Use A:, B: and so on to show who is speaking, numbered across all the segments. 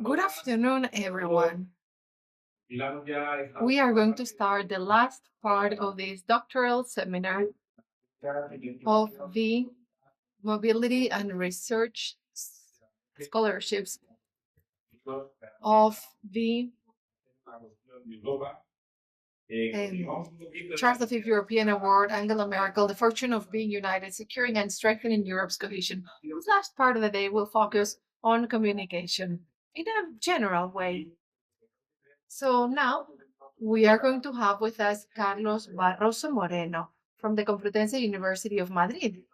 A: Good afternoon, everyone. We are going to start the last part of this doctoral seminar of the Mobility and Research Scholarships of the Charles V European Award, Angela Merkel, the fortune of being united, securing and strengthening Europe's cohesion. This last part of the day will focus on communication in a general way. So now we are going to have with us Carlos Barroso Moreno from the Complutense University of Madrid.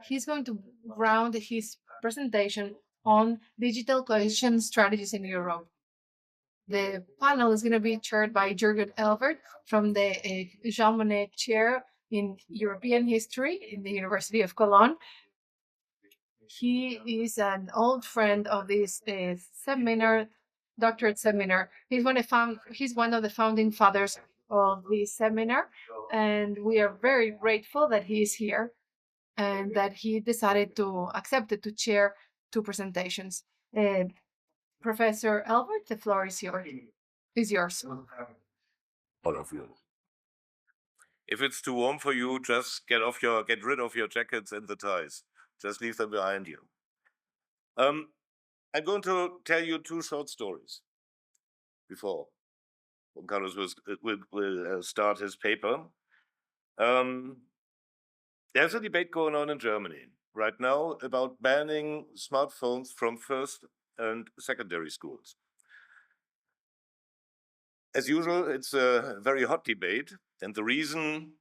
A: He's going to round his presentation on digital cohesion strategies in Europe. The panel is going to be chaired by Jürgen ELVERT from the Jean Monnet Chair in European History in the University of Cologne. He is an old friend of this seminar, doctorate seminar. He's one of the founding fathers of this seminar, and we are very grateful that he is here and that he decided to accept to chair two presentations. Professor Albert, the floor is yours.
B: All of you. If it's too warm for you, just get rid of your jackets and the ties. Just leave them behind you. I'm going to tell you two short stories before Carlos will start his paper. There's a debate going on in Germany right now about banning smartphones from first and secondary schools. As usual, it's a very hot debate, and the reason,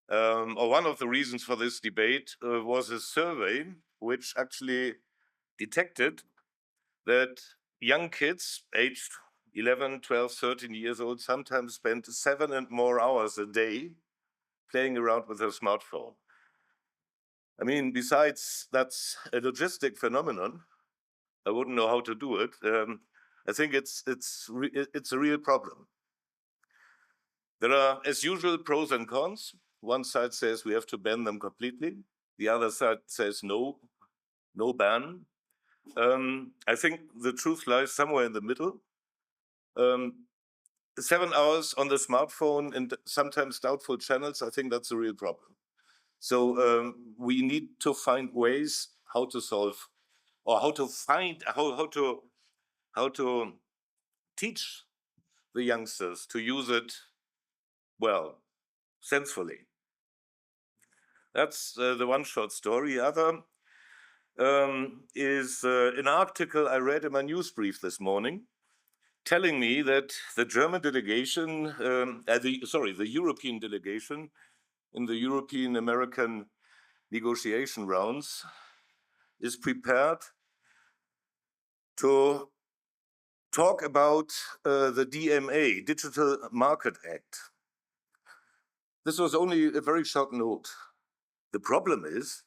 B: or one of the reasons for this debate was a survey which actually detected that young kids aged 11, 12, 13 years old sometimes spend 7 and more hours a day playing around with their smartphone. I mean, besides that's a logistic phenomenon, I wouldn't know how to do it. I think it's a real problem. There are, as usual, pros and cons. One side says we have to ban them completely. The other side says no ban. I think the truth lies somewhere in the middle. 7 hours on the smartphone and sometimes doubtful channels, I think that's a real problem. So we need to find ways how to solve, or how to teach the youngsters to use it well, sensefully. That's the one short story. The other is an article I read in my news brief this morning, telling me that the German delegation, the European delegation in the European-American negotiation rounds is prepared to talk about the DMA, Digital Market Act. This was only a very short note. The problem is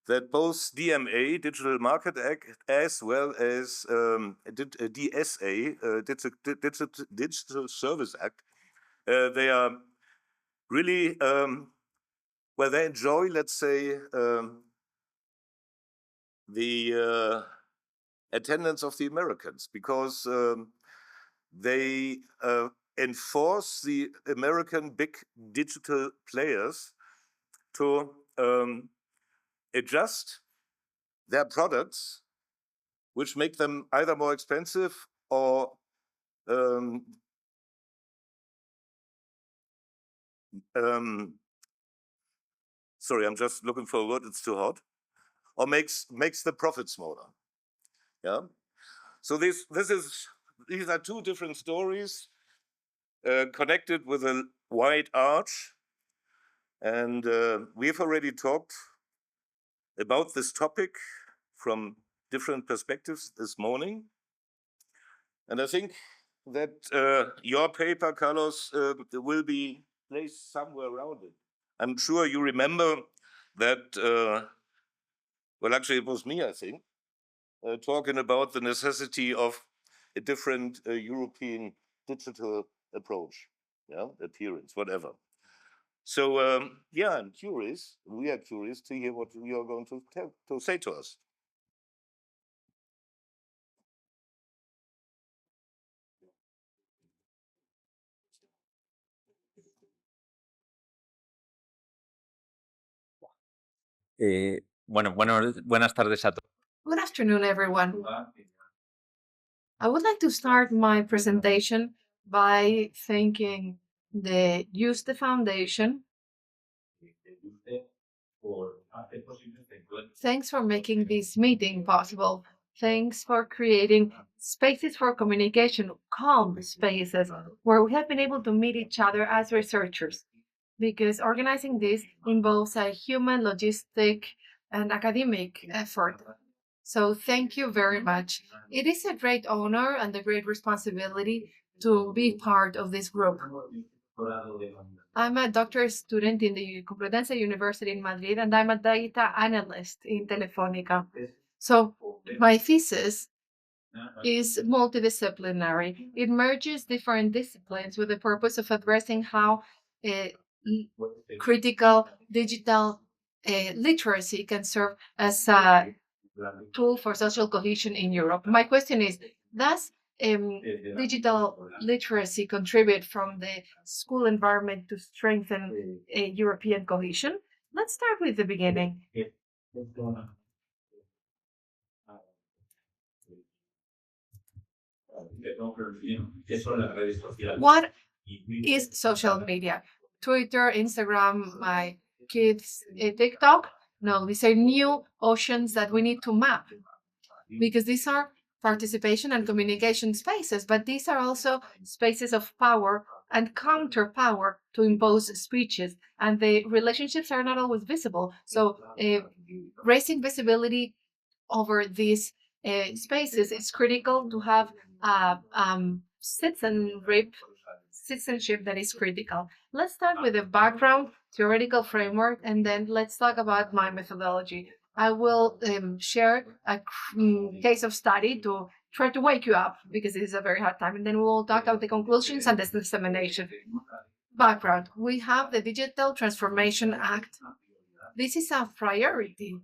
B: that both DMA, Digital Market Act, as well as DSA, Digital Service Act, they are really, well, they enjoy, let's say, the attendance of the Americans, because they enforce the American big digital players to adjust their products, which make them either more expensive or sorry, I'm just looking for a word, it's too hot, or makes the profit smaller. Yeah. So these are two different stories connected with a wide arch, and we've already talked about this topic from different perspectives this morning. And I think that your paper, Carlos, will be placed somewhere around it. I'm sure you remember that, well, actually it was me, I think, talking about the necessity of a different European digital approach, yeah, appearance, whatever. So yeah, I'm curious. We are curious to hear what you are going to say to us.
C: Buenas tardes a todos.
A: Good afternoon, everyone. I would like to start my presentation by thanking the Yuste Foundation. Thanks for making this meeting possible. Thanks for creating spaces for communication, calm spaces where we have been able to meet each other as researchers. Because organizing this involves a human, logistic, and academic effort. So thank you very much. It is a great honor and a great responsibility to be part of this group. I'm a doctoral student in the Complutense University in Madrid, and I'm a data analyst in Telefonica. So my thesis is multidisciplinary. It merges different disciplines with the purpose of addressing how uh, critical digital literacy can serve as a tool for social cohesion in Europe. My question is, does digital literacy contribute from the school environment to strengthen European cohesion? Let's start with the beginning. What is social media? Twitter, Instagram, my kids, TikTok? No, these are new oceans that we need to map because these are participation and communication spaces, but these are also spaces of power and counter power to impose speeches, and the relationships are not always visible. So, raising visibility over these spaces is critical to have citizenship that is critical. Let's start with a background theoretical framework, and then let's talk about my methodology. I will share a case of study to try to wake you up because it is a very hard time, and then we'll talk about the conclusions and the dissemination. Background: we have the Digital Transformation Act. This is a priority,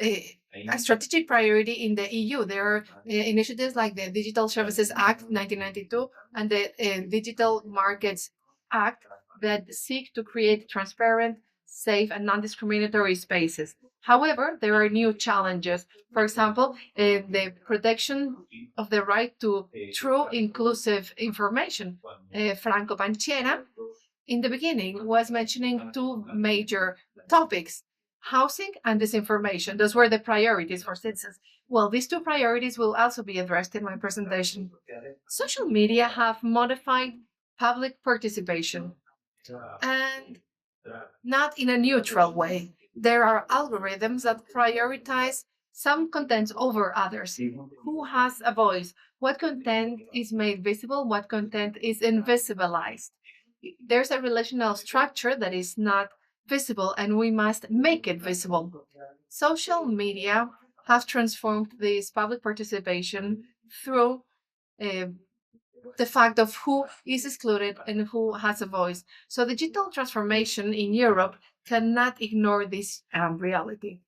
A: a strategic priority in the EU. There are initiatives like the Digital Services Act 1992 and the Digital Markets Act that seek to create transparent, safe, and non-discriminatory spaces. However, there are new challenges. For example, the protection of the right to true inclusive information. Franco Panchera, in the beginning, was mentioning two major topics: housing and disinformation. Those were the priorities for citizens. Well, these two priorities will also be addressed in my presentation. Social media have modified public participation and not in a neutral way. There are algorithms that prioritize some content over others. Who has a voice? What content is made visible? What content is invisibilized? There's a relational structure that is not visible, and we must make it visible. Social media have transformed this public participation through uh, the fact of who is excluded and who has a voice. So digital transformation in Europe cannot ignore this reality.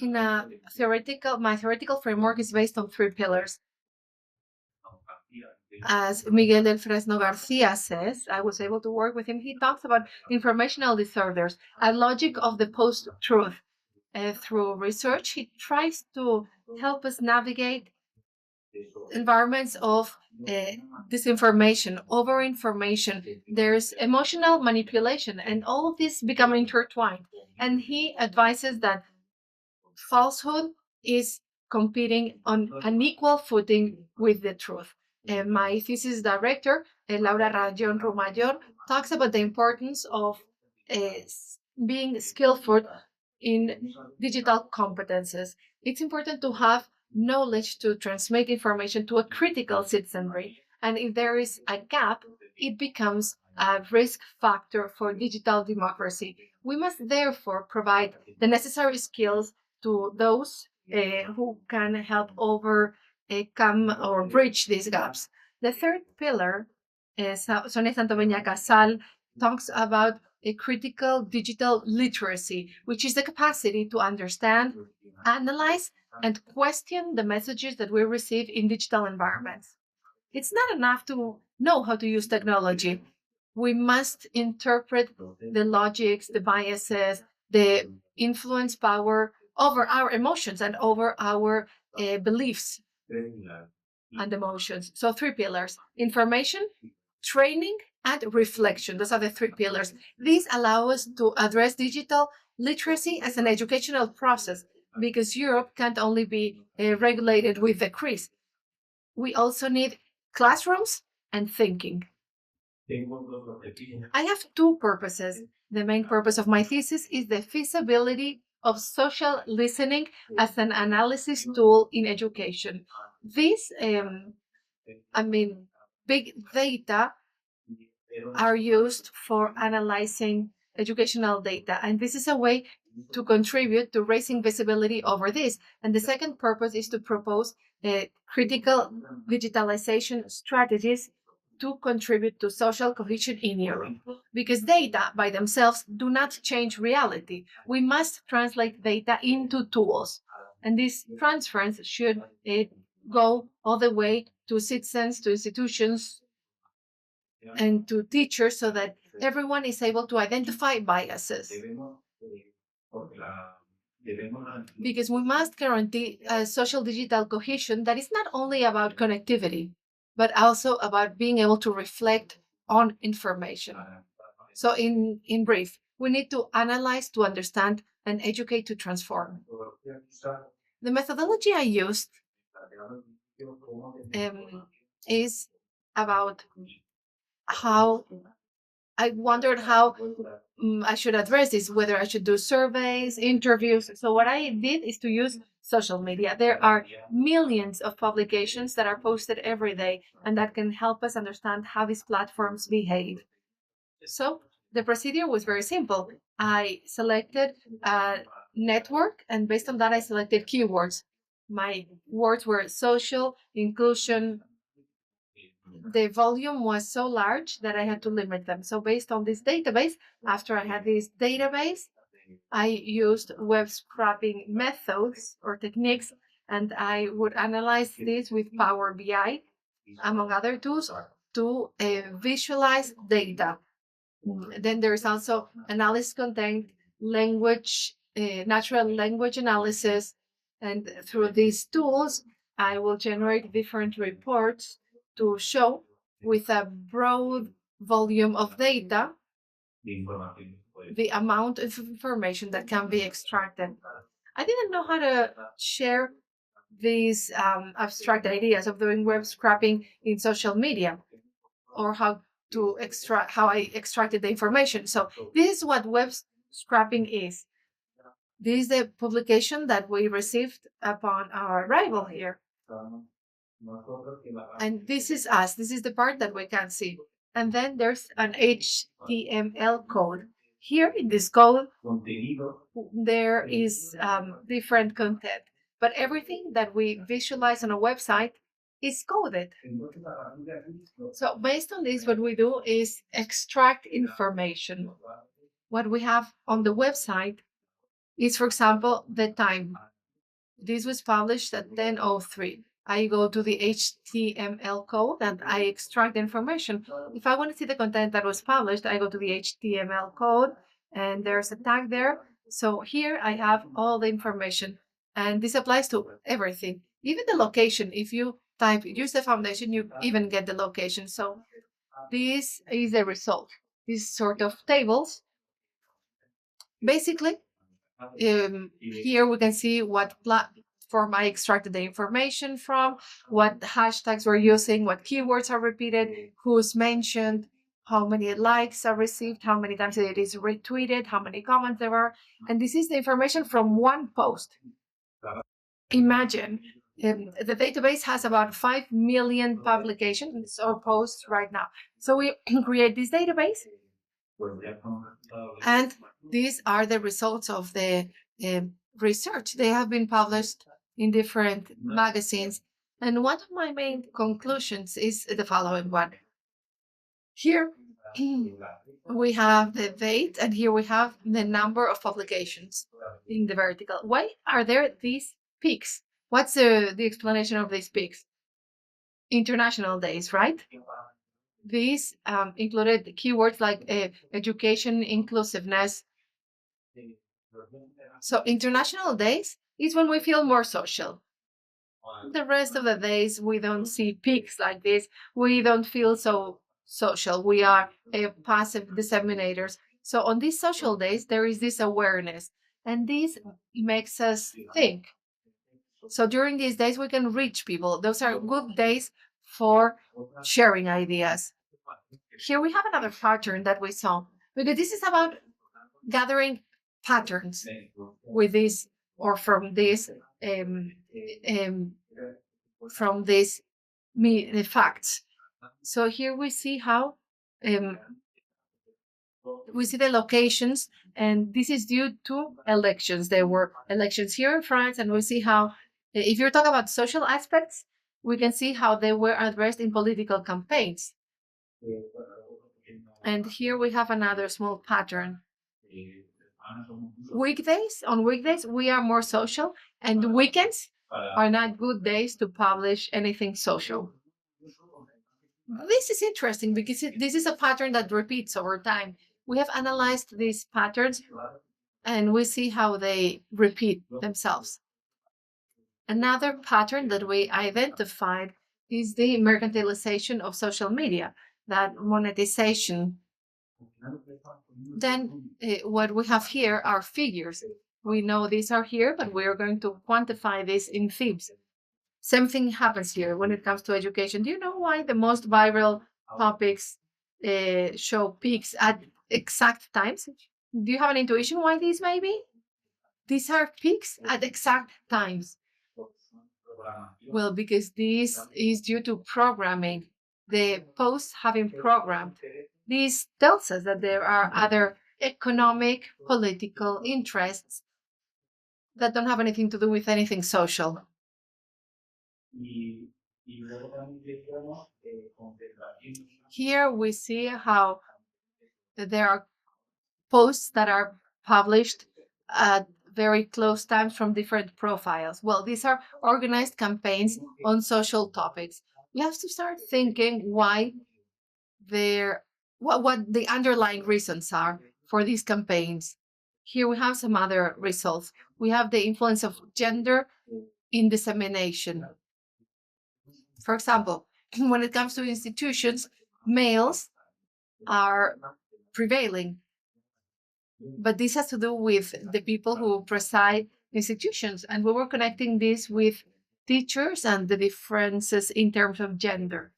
A: My theoretical framework is based on three pillars. As Miguel del Fresno Garcia says, I was able to work with him. He talks about informational disorders, a logic of the post-truth. Through research, he tries to help us navigate environments of disinformation, overinformation. There's emotional manipulation, and all of this become intertwined. And he advises that falsehood is competing on an equal footing with the truth. My thesis director, Laura Rayon Rumayor, talks about the importance of being skillful in digital competences. It's important to have knowledge to transmit information to a critical citizenry. And if there is a gap, it becomes a risk factor for digital democracy. We must therefore provide the necessary skills to those who can help overcome or bridge these gaps. The third pillar Sonia Santoveña Casal talks about a critical digital literacy, which is the capacity to understand, analyze, and question the messages that we receive in digital environments. It's not enough to know how to use technology. We must interpret the logics, the biases, the influence power over our emotions and over our beliefs and emotions. So, three pillars: information, training, and reflection. Those are the three pillars. These allow us to address digital literacy as an educational process because Europe can't only be regulated with the CRIS. We also need classrooms and thinking. I have two purposes. The main purpose of my thesis is the feasibility of social listening as an analysis tool in education. This, big data are used for analyzing educational data, and this is a way to contribute to raising visibility over this. And the second purpose is to propose critical digitalization strategies to contribute to social cohesion in Europe. Because data by themselves do not change reality. We must translate data into tools. And these transference should go all the way to citizens, to institutions, and to teachers so that everyone is able to identify biases. Because we must guarantee a social digital cohesion that is not only about connectivity, but also about being able to reflect on information. So, in brief, we need to analyze to understand and educate to transform. The methodology I used is about how I wondered how I should address this, whether I should do surveys, interviews. So, what I did is to use social media. There are millions of publications that are posted every day, and that can help us understand how these platforms behave. So, the procedure was very simple. I selected a network, and based on that, I selected keywords. My words were social, inclusion. The volume was so large that I had to limit them. So based on this database, after I had this database, I used web scraping methods or techniques, and I would analyze this with Power BI, among other tools, to visualize data. Then there's also analysis content, language, natural language analysis, and through these tools, I will generate different reports to show with a broad volume of data the amount of information that can be extracted. I didn't know how to share these abstract ideas of doing web scraping in social media or how I extracted the information. So this is what web scraping is. This is the publication that we received upon our arrival here. And this is us. This is the part that we can see. And then there's an HTML code. Here in this code, there is different content, but everything that we visualize on a website is coded. So based on this, what we do is extract information. What we have on the website is, for example, the time. This was published at 10:03. I go to the HTML code and I extract the information. If I want to see the content that was published, I go to the HTML code and there's a tag there. So here I have all the information, and this applies to everything, even the location. If you type Yuste Foundation, you even get the location. So this is the result. These sort of tables. Basically, here we can see what platform I extracted the information from, what hashtags we're using, what keywords are repeated, who's mentioned, how many likes are received, how many times it is retweeted, how many comments there are. And this is the information from one post. Imagine the database has about 5 million publications or posts right now. So we create this database, and these are the results of the research. They have been published in different magazines. And one of my main conclusions is the following one. Here we have the date, and here we have the number of publications in the vertical. Why are there these peaks? What's the explanation of these peaks? International days, right? These included keywords like education, inclusiveness. So international days is when we feel more social. The rest of the days, we don't see peaks like this. We don't feel so social. We are passive disseminators. So on these social days, there is this awareness, and this makes us think. So during these days, we can reach people. Those are good days for sharing ideas. Here we have another pattern that we saw, because this is about gathering patterns with this or um, um, from this the facts. So here we see how um, we see the locations, and this is due to elections. There were elections here in France, and we see how, if you're talking about social aspects, we can see how they were addressed in political campaigns. And here we have another small pattern. On weekdays, we are more social, and weekends are not good days to publish anything social. This is interesting because this is a pattern that repeats over time. We have analyzed these patterns and we see how they repeat themselves. Another pattern that we identified is the mercantilization of social media, that monetization. Then what we have here are figures. We know these are here, but we are going to quantify this in fibs. Same thing happens here when it comes to education. Do you know why the most viral topics show peaks at exact times? Do you have an intuition why these may be? These are peaks at exact times. Well, because this is due to programming, the posts having programmed. This tells us that there are other economic, political interests that don't have anything to do with anything social. Here we see how there are posts that are published at very close times from different profiles. Well, these are organized campaigns on social topics. We have to start thinking why they're what the underlying reasons are for these campaigns. Here we have some other results. We have the influence of gender in dissemination. For example, when it comes to institutions, males are prevailing, but this has to do with the people who preside institutions. And we were connecting this with teachers and the differences in terms of gender.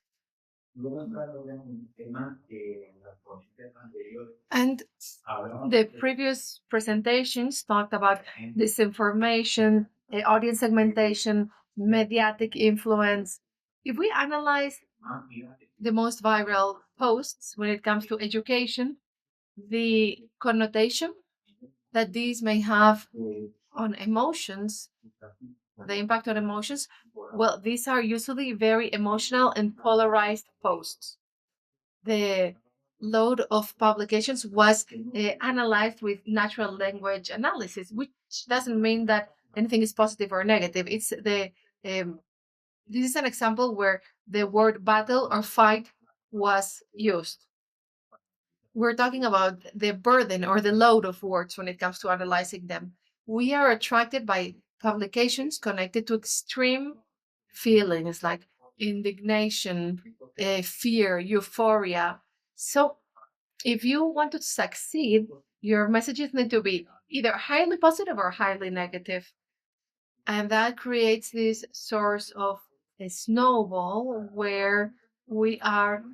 A: And the previous presentations talked about disinformation, audience segmentation, mediatic influence. If we analyze the most viral posts when it comes to education, the connotation that these may have on emotions, the impact on emotions, well, these are usually very emotional and polarized posts. The load of publications was analyzed with natural language analysis, which doesn't mean that anything is positive or negative. It's the this is an example where the word battle or fight was used. We're talking about the burden or the load of words when it comes to analyzing them. We are attracted by publications connected to extreme feelings like indignation, fear, euphoria. So, if you want to succeed, your messages need to be either highly positive or highly negative. And that creates this source of a snowball where we are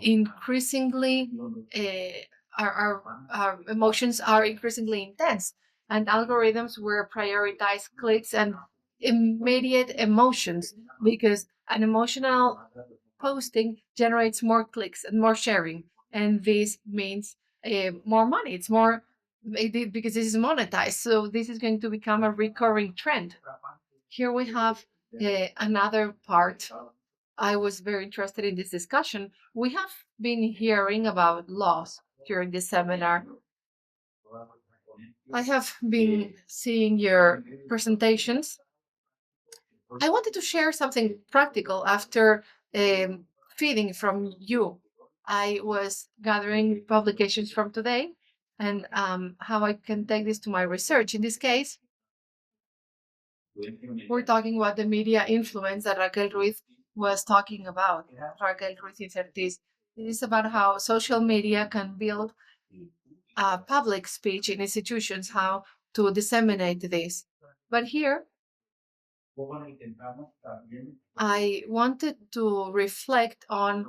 A: increasingly our emotions are increasingly intense, and algorithms will prioritize clicks and immediate emotions, because an emotional posting generates more clicks and more sharing, and this means more money. It's more because this is monetized, so this is going to become a recurring trend. Here we have another part I was very interested in this discussion. We have been hearing about laws during this seminar. I have been seeing your presentations. I wanted to share something practical after feeding from you. I was gathering publications from today and how I can take this to my research. In this case, we're talking about the media influence that Raquel Ruiz was talking about. Raquel Ruiz Incertis. It is about how social media can build public speech in institutions, how to disseminate this. But here, I wanted to reflect on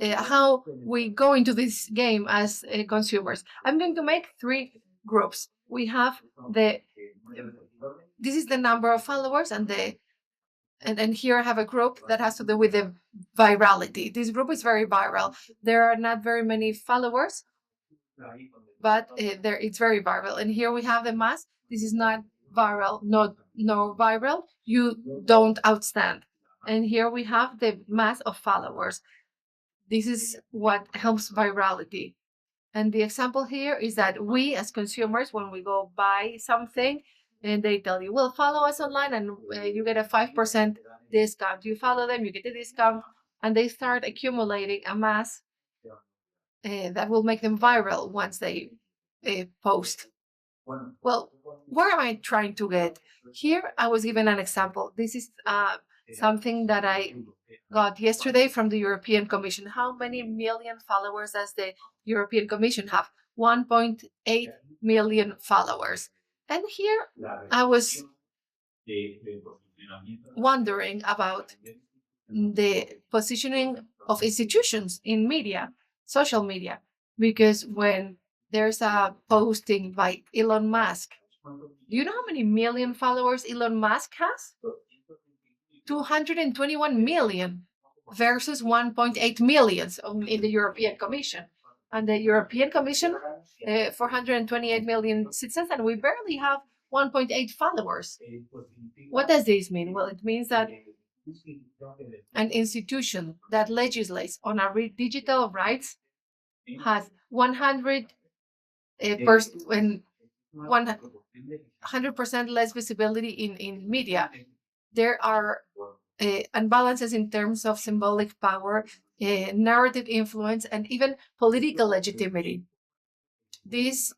A: how we go into this game as consumers. I'm going to make three groups. We have the this is the number of followers, and here I have a group that has to do with the virality. This group is very viral. There are not very many followers, but it's very viral. And here we have the mass. This is not viral, no viral. You don't outstand. And here we have the mass of followers. This is what helps virality. And the example here is that we as consumers, when we go buy something and they tell you, well, follow us online and you get a 5% discount. You follow them, you get a discount, and they start accumulating a mass that will make them viral once they post. Well, where am I trying to get? Here, I was given an example. This is something that I got yesterday from the European Commission. How many million followers does the European Commission have? 1.8 million followers. And here I was wondering about the positioning of institutions in media, social media, because when there's a posting by Elon Musk, do you know how many million followers Elon Musk has? 221 million versus 1.8 million in the European Commission. And the European Commission, 428 million citizens, and we barely have 1.8 followers. What does this mean? Well, it means that an institution that legislates on our digital rights has 100 100% less visibility in media. There are imbalances in terms of symbolic power, narrative influence, and even political legitimacy. This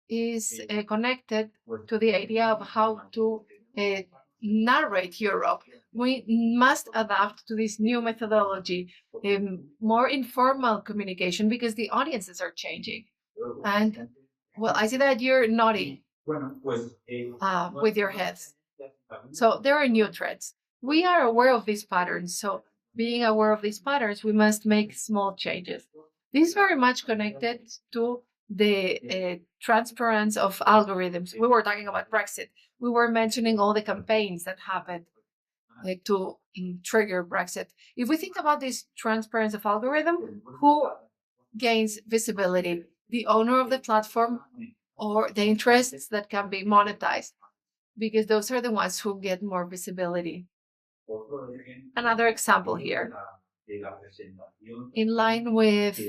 A: is connected to the idea of how to narrate Europe. We must adapt to this new methodology, more informal communication, because the audiences are changing. And well, I see that you're nodding with your heads. So there are new threats. We are aware of these patterns. So being aware of these patterns, we must make small changes. This is very much connected to the transparency of algorithms. We were talking about Brexit. We were mentioning all the campaigns that happened to trigger Brexit. If we think about this transparency of algorithm, who gains visibility? The owner of the platform or the interests that can be monetized? Because those are the ones who get more visibility. Another example here, in line with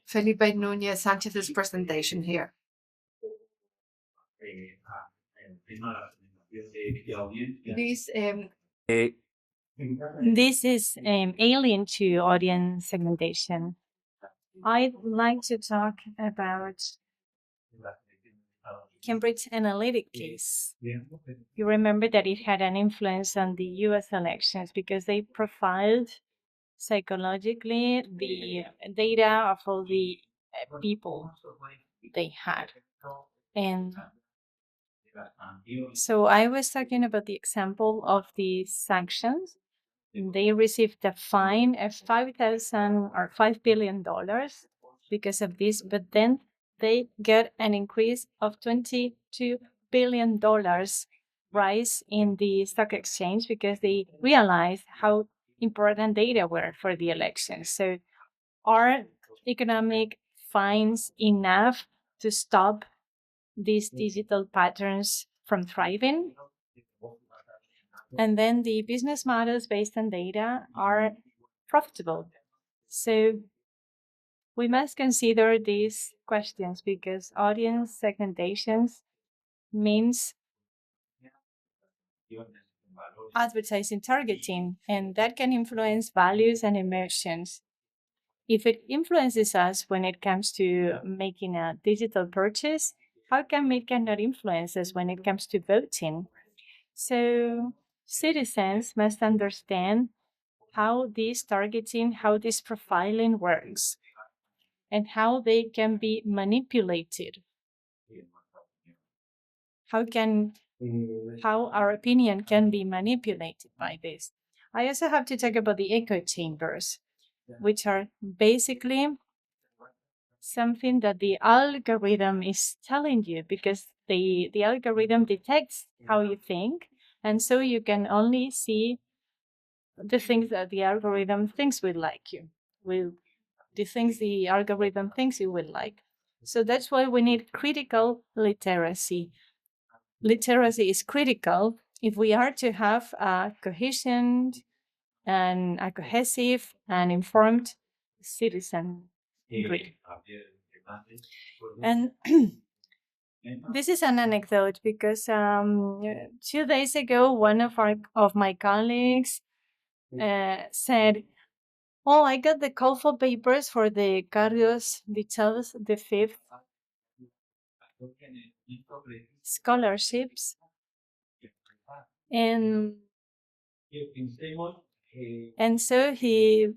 A: Felipe Nunez Sanchez's presentation here. This
C: This is alien to audience segmentation. I'd like to talk about Cambridge Analytic case. You remember that it had an influence on the US elections because they profiled psychologically the data of all the people they had. And so I was talking about the example of the sanctions. They received a fine of 5,000 or $5 billion because of this, but then they got an increase of $22 billion rise in the stock exchange because they realized how important data were for the election. So are economic fines enough to stop these digital patterns from thriving? And then the business models based on data are profitable. So we must consider these questions because audience segmentations means advertising targeting, and that can influence values and emotions. If it influences us when it comes to making a digital purchase, how come it cannot influence us when it comes to voting? So citizens must understand how this targeting, how this profiling works, and how they can be manipulated. How can how our opinion can be manipulated by this. I also have to talk about the echo chambers, which are basically something that the algorithm is telling you because the algorithm detects how you think, and so you can only see the things that the algorithm thinks will like you, will the things the algorithm thinks you will like. So that's why we need critical literacy. Literacy is critical if we are to have a cohesion and a cohesive and informed citizenry. And this is an anecdote because 2 days ago, one of my colleagues said, "Oh, I got the call for papers for the Carlos Dichados the Fifth scholarships, and so he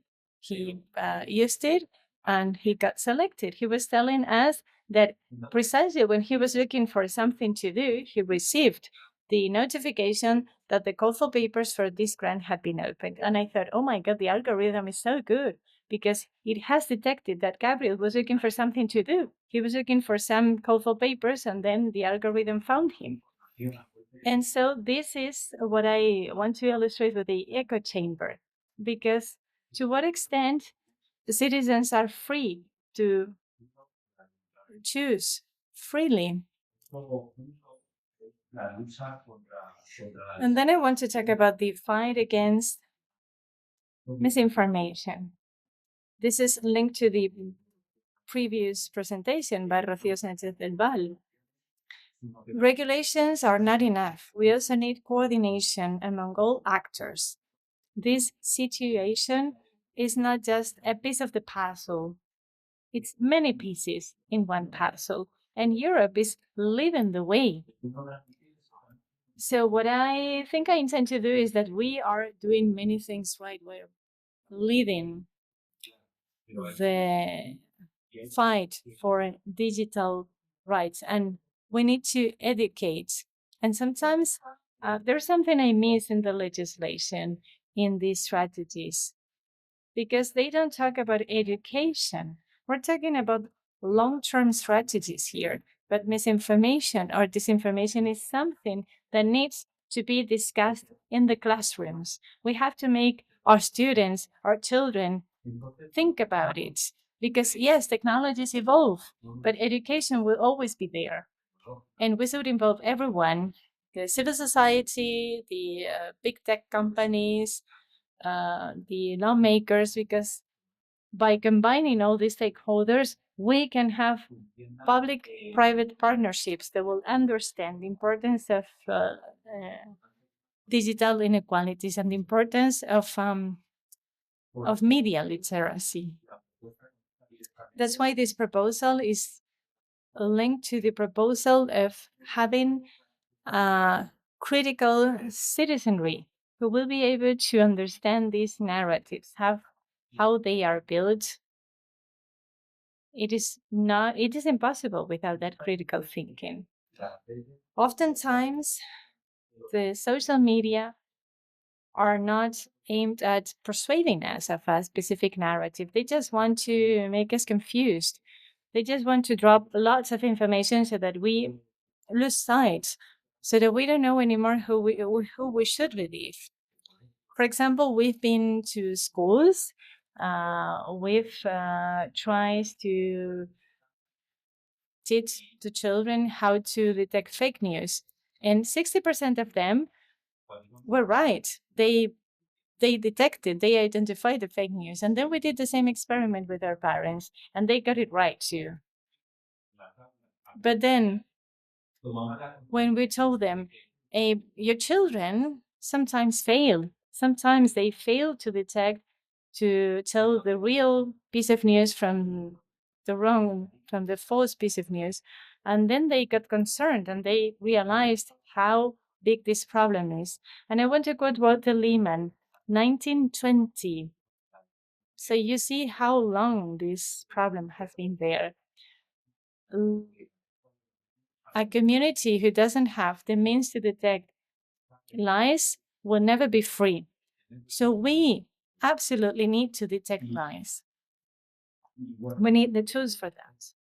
C: used it and he got selected. He was telling us that precisely when he was looking for something to do, he received the notification that the call for papers for this grant had been opened. And I thought, oh my God, the algorithm is so good because it has detected that Gabriel was looking for something to do. He was looking for some call for papers, and then the algorithm found him. And so this is what I want to illustrate with the echo chamber, because to what extent the citizens are free to choose freely. And then I want to talk about the fight against misinformation. This is linked to the previous presentation by Rocío Sánchez del Val. Regulations are not enough. We also need coordination among all actors. This situation is not just a piece of the puzzle, it's many pieces in one puzzle, and Europe is leading the way. So, what I think I intend to do is that we are doing many things right. We're leading the fight for digital rights, and we need to educate. And sometimes there's something I miss in the legislation, in these strategies, because they don't talk about education. We're talking about long-term strategies here, but misinformation or disinformation is something that needs to be discussed in the classrooms. We have to make our students, our children, think about it. Because yes, technologies evolve, but education will always be there. And we should involve everyone, the civil society, the big tech companies, the lawmakers, because by combining all these stakeholders, we can have public-private partnerships that will understand the importance of digital inequalities and the importance of media literacy. That's why this proposal is linked to the proposal of having a critical citizenry who will be able to understand these narratives, how they are built. It is impossible without that critical thinking. Oftentimes, the social media are not aimed at persuading us of a specific narrative. They just want to make us confused. They just want to drop lots of information so that we lose sight, so that we don't know anymore who we should believe. For example, we've been to schools. We've tried to teach the children how to detect fake news, and 60% of them were right. They detected, they identified the fake news. And then we did the same experiment with our parents, and they got it right too. But then when we told them, your children sometimes fail, sometimes they fail to detect, to tell the real piece of news from the false piece of news. And then they got concerned and they realized how big this problem is. And I want to quote Walter Lehman, 1920. So you see how long this problem has been there. A community who doesn't have the means to detect lies will never be free. So we absolutely need to detect lies. We need the tools for that.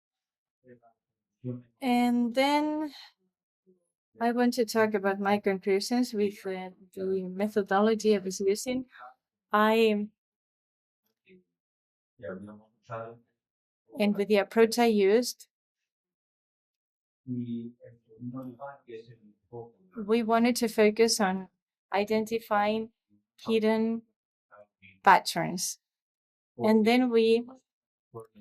C: And then I want to talk about my conclusions with the methodology I was using. And with the approach I used, we wanted to focus on identifying hidden patterns. And then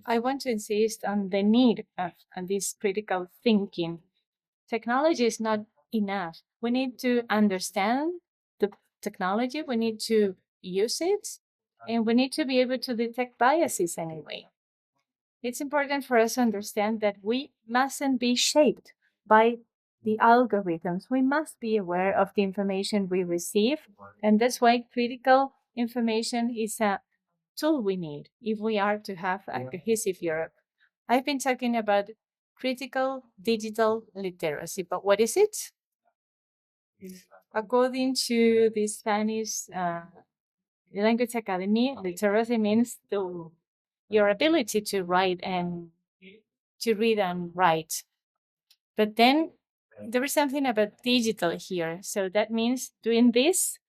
C: I want to insist on the need of this critical thinking. Technology is not enough. We need to understand the technology, we need to use it, and we need to be able to detect biases anyway. It's important for us to understand that we mustn't be shaped by the algorithms. We must be aware of the information we receive, and that's why critical information is a tool we need if we are to have a cohesive Europe. I've been talking about critical digital literacy, but what is it? According to the Spanish Language Academy, literacy means your ability to write and to read and write. But then there is something about digital here. So that means doing this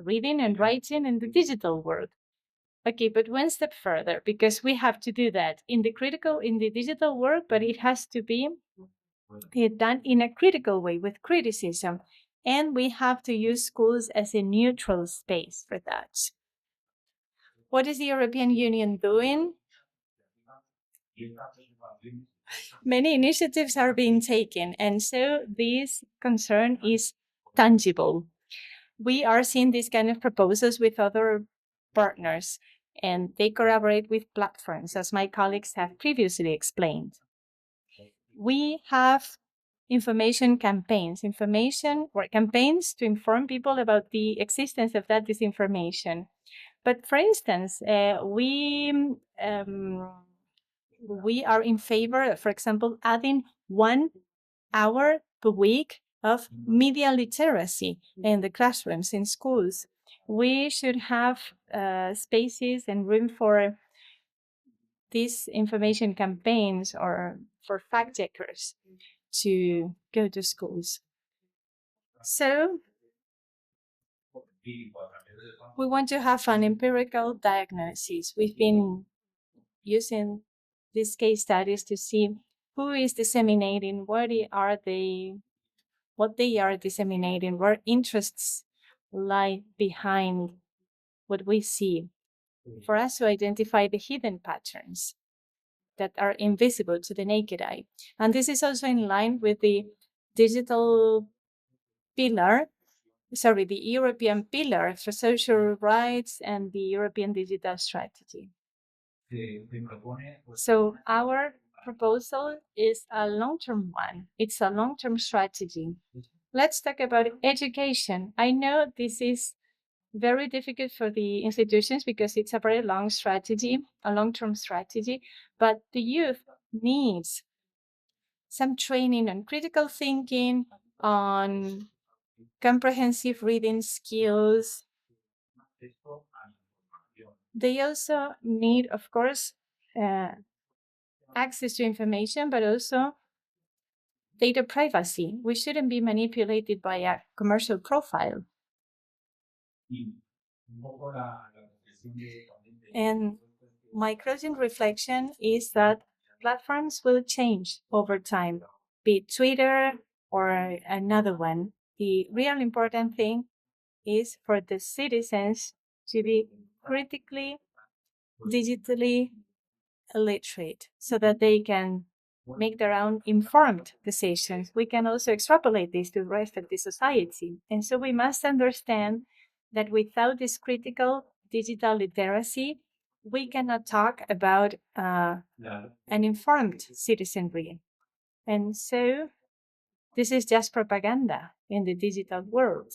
C: reading and writing in the digital world. Okay, but one step further, because we have to do that in the digital world, but it has to be done in a critical way with criticism. And we have to use schools as a neutral space for that. What is the European Union doing? Many initiatives are being taken, and so this concern is tangible. We are seeing these kind of proposals with other partners, and they collaborate with platforms, as my colleagues have previously explained. We have information campaigns to inform people about the existence of that disinformation. But for instance, we are in favor, for example, adding 1 hour per week of media literacy in the classrooms in schools. We should have spaces and room for these information campaigns or for fact checkers to go to schools. So we want to have an empirical diagnosis. We've been using these case studies to see who is disseminating, what they are disseminating, where interests lie behind what we see, for us to identify the hidden patterns that are invisible to the naked eye. And this is also in line with the European pillar for social rights and the European digital strategy. So our proposal is a long-term one. It's a long-term strategy. Let's talk about education. I know this is very difficult for the institutions because it's a very long strategy, a long-term strategy, but the youth needs some training on critical thinking, on comprehensive reading skills. They also need, of course, access to information, but also data privacy. We shouldn't be manipulated by a commercial profile. And my closing reflection is that platforms will change over time, be it Twitter or another one. The real important thing is for the citizens to be critically, digitally illiterate so that they can make their own informed decisions. We can also extrapolate this to the rest of the society. And so we must understand that without this critical digital literacy, we cannot talk about an informed citizenry. And so this is just propaganda in the digital world.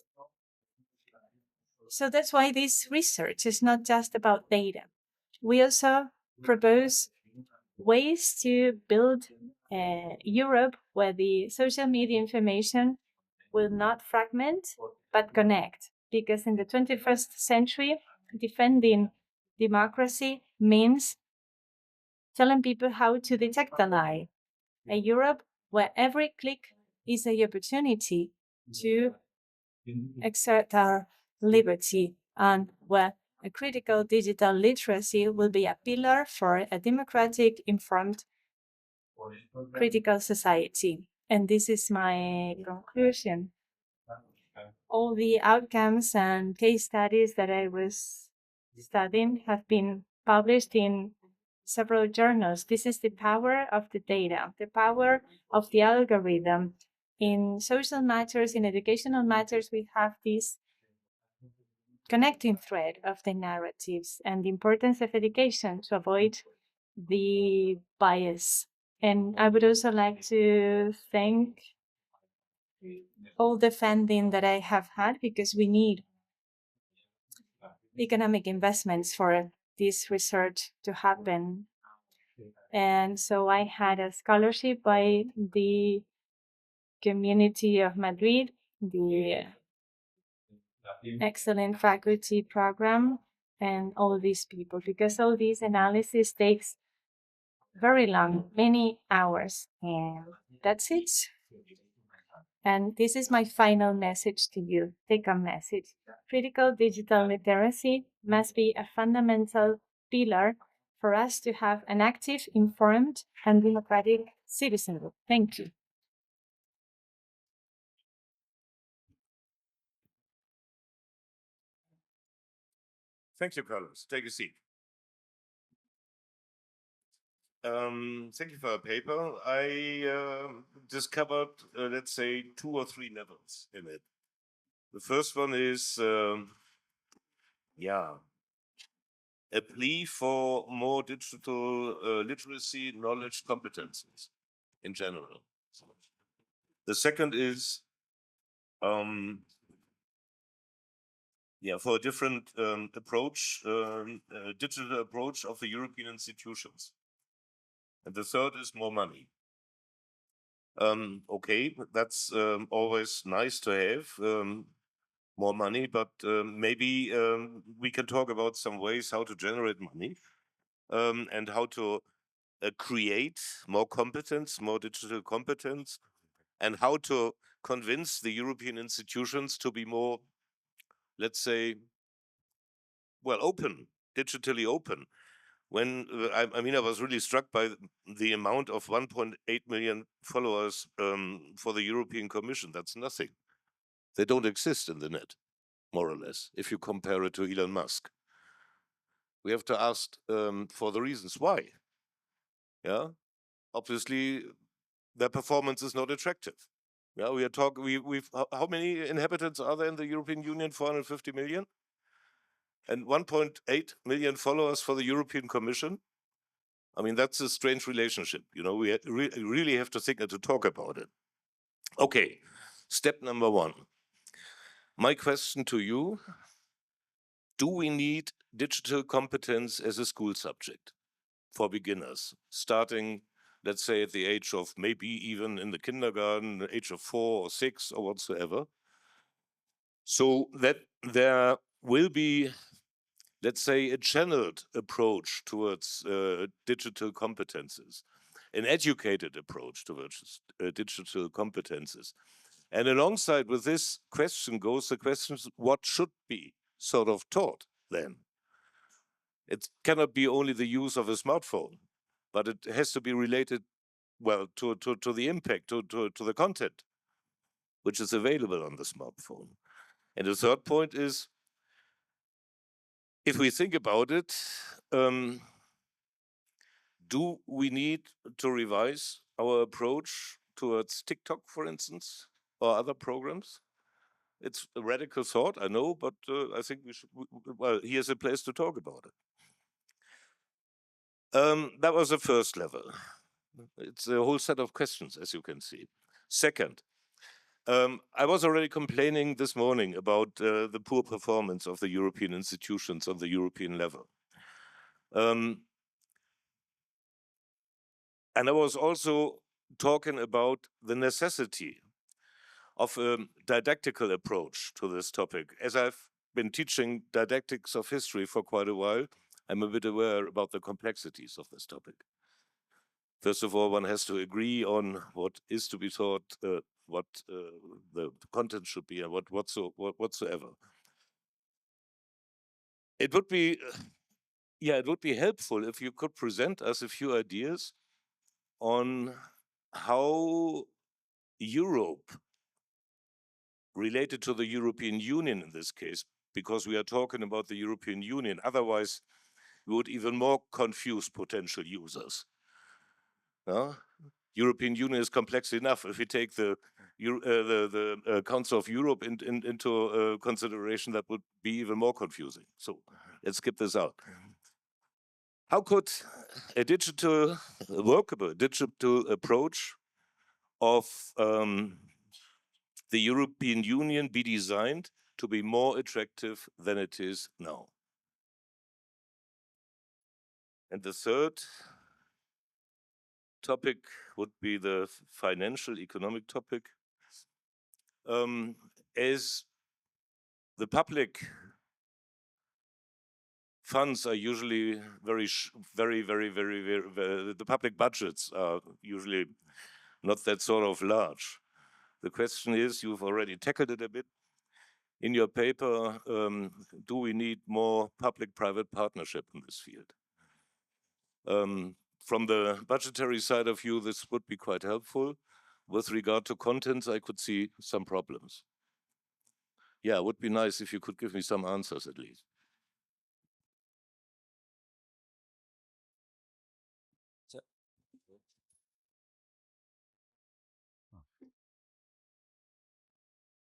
C: So that's why this research is not just about data. We also propose ways to build Europe where the social media information will not fragment but connect. Because in the 21st century, defending democracy means telling people how to detect a lie. A Europe where every click is an opportunity to exert our liberty, and where a critical digital literacy will be a pillar for a democratic, informed, critical society. And this is my conclusion. All the outcomes and case studies that I was studying have been published in several journals. This is the power of the data, the power of the algorithm. In social matters, in educational matters, we have this connecting thread of the narratives and the importance of education to avoid the bias. And I would also like to thank all the funding that I have had, because we need economic investments for this research to happen. And so I had a scholarship by the community of Madrid, the excellent faculty program, and all these people, because all this analysis takes very long, many hours. And that's it. And this is my final message to you. Take a message. Critical digital literacy must be a fundamental pillar for us to have an active, informed, and democratic citizenry. Thank you.
B: Thank you, Carlos. Take a seat. Thank you for your paper. I discovered, let's say, 2 or 3 levels in it. The first one is, a plea for more digital literacy, knowledge, competencies in general. The second is, for a different approach, digital approach of the European institutions. And the third is more money. Okay, that's always nice to have more money, but maybe we can talk about some ways how to generate money and how to create more competence, more digital competence, and how to convince the European institutions to be more, let's say, well, open, digitally open. When I was really struck by the amount of 1.8 million followers for the European Commission. That's nothing. They don't exist in the net, more or less, if you compare it to Elon Musk. We have to ask for the reasons why. Yeah, obviously, their performance is not attractive. Yeah, we are talking. We've how many inhabitants are there in the European Union? 450 million, and 1.8 million followers for the European Commission. I mean, that's a strange relationship. You know, we really have to think and to talk about it. Okay, step number 1. My question to you: do we need digital competence as a school subject for beginners, starting, let's say, at the age of maybe even in the kindergarten, the age of 4 or 6 or whatsoever, so that there will be, let's say, a channeled approach towards digital competences, an educated approach towards digital competences. And alongside with this question goes the questions, what should be sort of taught then? It cannot be only the use of a smartphone, but it has to be related, well, to the impact, to the content. which is available on the smartphone. And the third point is, if we think about it, do we need to revise our approach towards TikTok, for instance, or other programs? It's a radical thought, I know, but I think we should, well, here's a place to talk about it. That was the first level. It's a whole set of questions, as you can see. Second, I was already complaining this morning about the poor performance of the European institutions on the European level. And I was also talking about the necessity of a didactical approach to this topic. As I've been teaching didactics of history for quite a while, I'm a bit aware about the complexities of this topic. First of all, one has to agree on what is to be taught, what the content should be, and whatsoever. It would be, it would be helpful if you could present us a few ideas on how Europe, related to the European Union in this case, because we are talking about the European Union, otherwise we would even more confuse potential users. European Union is complex enough. If we take the Council of Europe into consideration, that would be even more confusing. So let's skip this out. How could a workable digital approach of the European Union be designed to be more attractive than it is now? And the third topic would be the financial economic topic. As the public funds are usually the public budgets are usually not that sort of large. The question is, you've already tackled it a bit in your paper, do we need more public-private partnership in this field? From the budgetary side of view, this would be quite helpful. With regard to contents, I could see some problems. Yeah, it would be nice if you could give me some answers at least.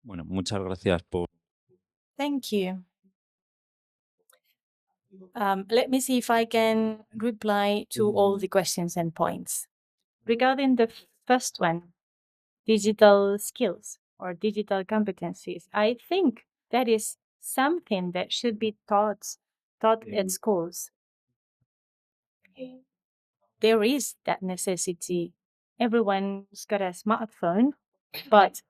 D: Bueno, muchas gracias por...
C: Thank you. Let me see if I can reply to all the questions and points. Regarding the first one, digital skills or digital competencies, I think that is something that should be taught at schools. There is that necessity. Everyone's got a smartphone, but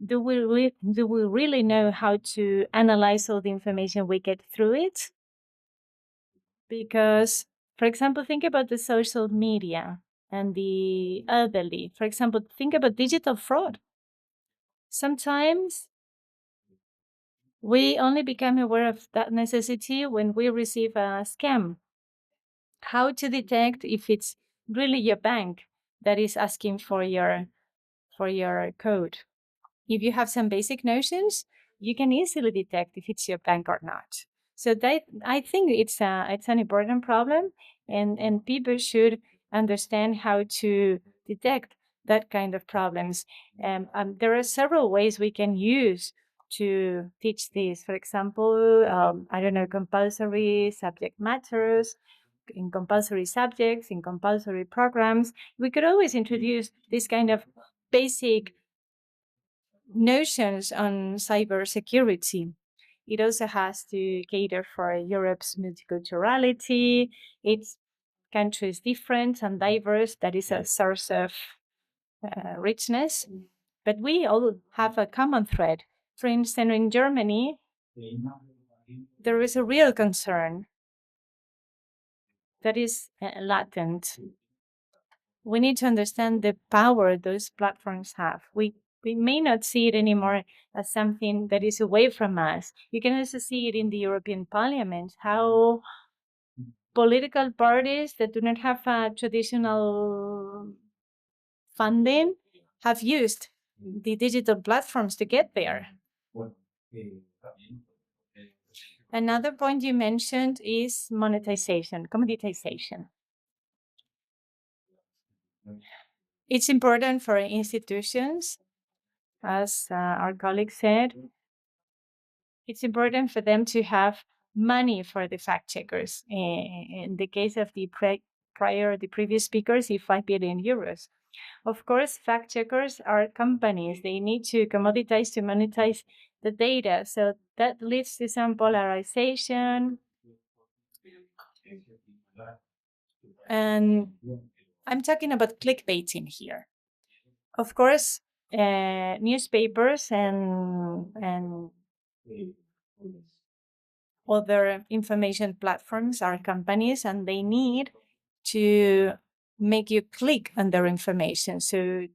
C: do we really know how to analyze all the information we get through it? Because, for example, think about the social media and the elderly. For example, think about digital fraud. Sometimes we only become aware of that necessity when we receive a scam. How to detect if it's really your bank that is asking for your code? If you have some basic notions, you can easily detect if it's your bank or not. So that, I think it's an important problem, and people should understand how to detect that kind of problems. There are several ways we can use to teach this. For example, I don't know, compulsory subject matters, in compulsory subjects, in compulsory programs. We could always introduce this kind of basic notions on cybersecurity. It also has to cater for Europe's multiculturality. Its country is different and diverse. That is a source of richness. But we all have a common thread. For instance, in Germany, there is a real concern that is latent. We need to understand the power those platforms have. We may not see it anymore as something that is away from us. You can also see it in the European Parliament, how political parties that do not have a traditional funding have used the digital platforms to get there. Another point you mentioned is monetization, commoditization. It's important for institutions, as our colleague said. It's important for them to have money for the fact checkers. In the case of the previous speakers, 5 billion euros. Of course, fact checkers are companies. They need to commoditize to monetize the data. So that leads to some polarization. And I'm talking about clickbaiting here. Of course, newspapers and other information platforms are companies, and they need to make you click on their information. So,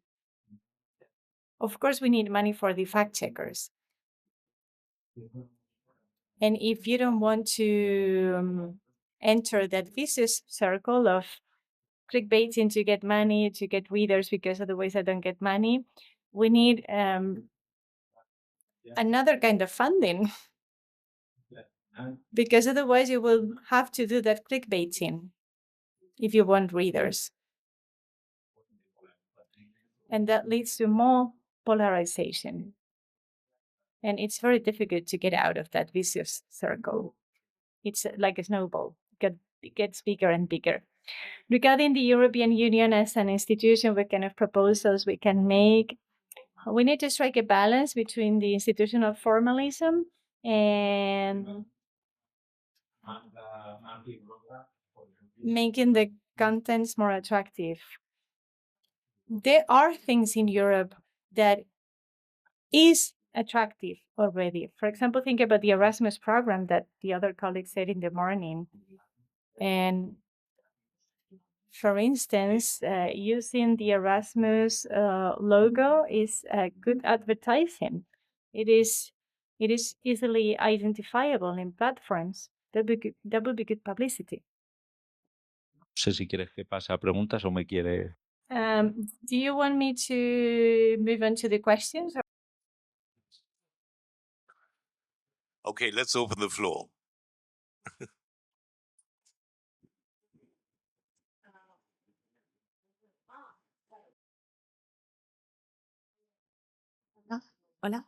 C: of course, we need money for the fact checkers. And if you don't want to enter that vicious circle of clickbaiting to get money, to get readers, because otherwise I don't get money, we need another kind of funding. Because otherwise you will have to do that clickbaiting if you want readers. And that leads to more polarization. And it's very difficult to get out of that vicious circle. It's like a snowball, it gets bigger and bigger. Regarding the European Union as an institution, what kind of proposals we can make? We need to strike a balance between the institutional formalism and making the contents more attractive. There are things in Europe that is attractive already. For example, think about the Erasmus program that the other colleague said in the morning. And for instance, using the Erasmus logo is good advertising. It is easily identifiable in platforms. That would be good publicity.
D: No sé si quieres que pase a preguntas o me quiere.
C: Do you want me to move on to the questions?
B: Okay, let's open the floor.
E: Hola.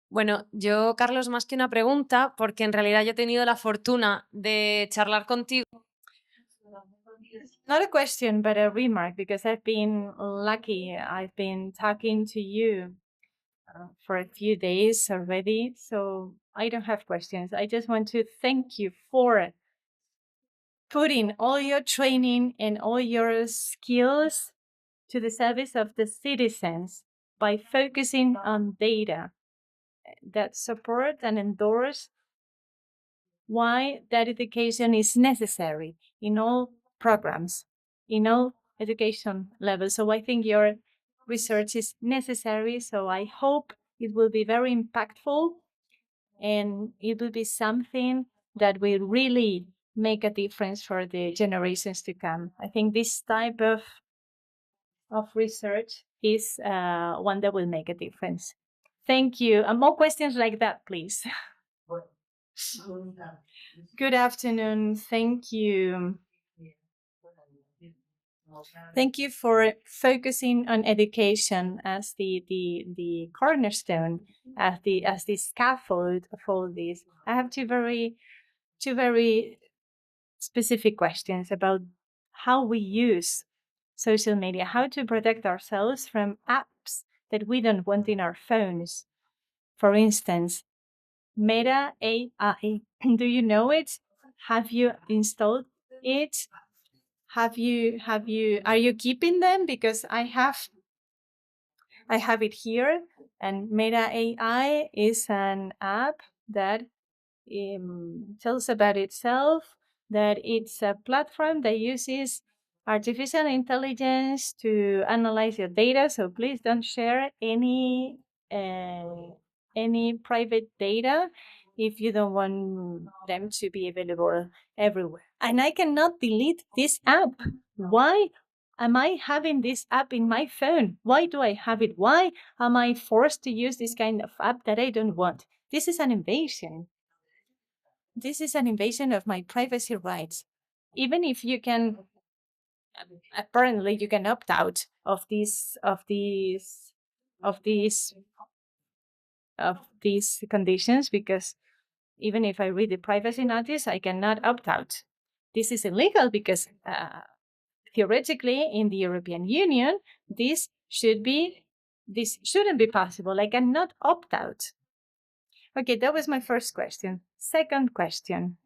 E: Bueno, yo, Carlos, más que una pregunta, porque en realidad yo he tenido la fortuna de charlar contigo.
C: Not a question, but a remark, because I've been lucky. I've been talking to you for a few days already, so I don't have questions. I just want to thank you for putting all your training and all your skills to the service of the citizens by focusing on data that support and endorse why that education is necessary in all programs, in all education levels. So I think your research is necessary. So I hope it will be very impactful and it will be something that will really make a difference for the generations to come. I think this type of research is one that will make a difference. Thank you. And more questions like that, please. Good afternoon. Thank you. Thank you for focusing on education as the cornerstone, as the scaffold of all this. I have two very specific questions about how we use social media, how to protect ourselves from apps that we don't want in our phones. For instance, Meta AI. Do you know it? Have you installed it? Are you keeping them? Because I have it here, and Meta AI is an app that tells about itself, that it's a platform that uses artificial intelligence to analyze your data. So please don't share any private data if you don't want them to be available everywhere. And I cannot delete this app. Why? am I having this app in my phone? Why do I have it? Why am I forced to use this kind of app that I don't want? This is an invasion. This is an invasion of my privacy rights. Even if you can, apparently you can opt out of these conditions, because even if I read the privacy notice, I cannot opt out. This is illegal because theoretically in the European Union, this shouldn't be possible. I cannot opt out. Okay, that was my first question. Second question.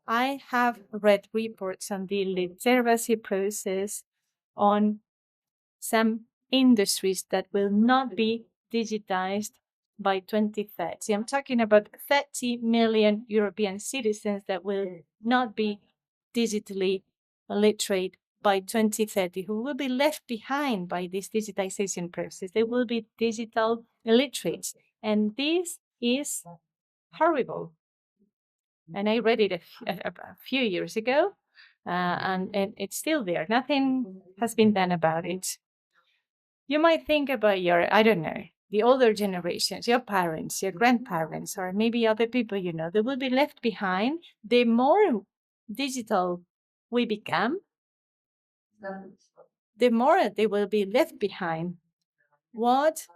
C: I have read reports on the literacy process on some industries that will not be digitized by 2030. I'm talking about 30 million European citizens that will not be digitally literate by 2030, who will be left behind by this digitization process. They will be digital illiterates. And this is horrible. And I read it a few years ago, and it's still there. Nothing has been done about it. You might think about your, I don't know, the older generations, your parents, your grandparents, or maybe other people you know, they will be left behind. The more digital we become, the more they will be left behind. What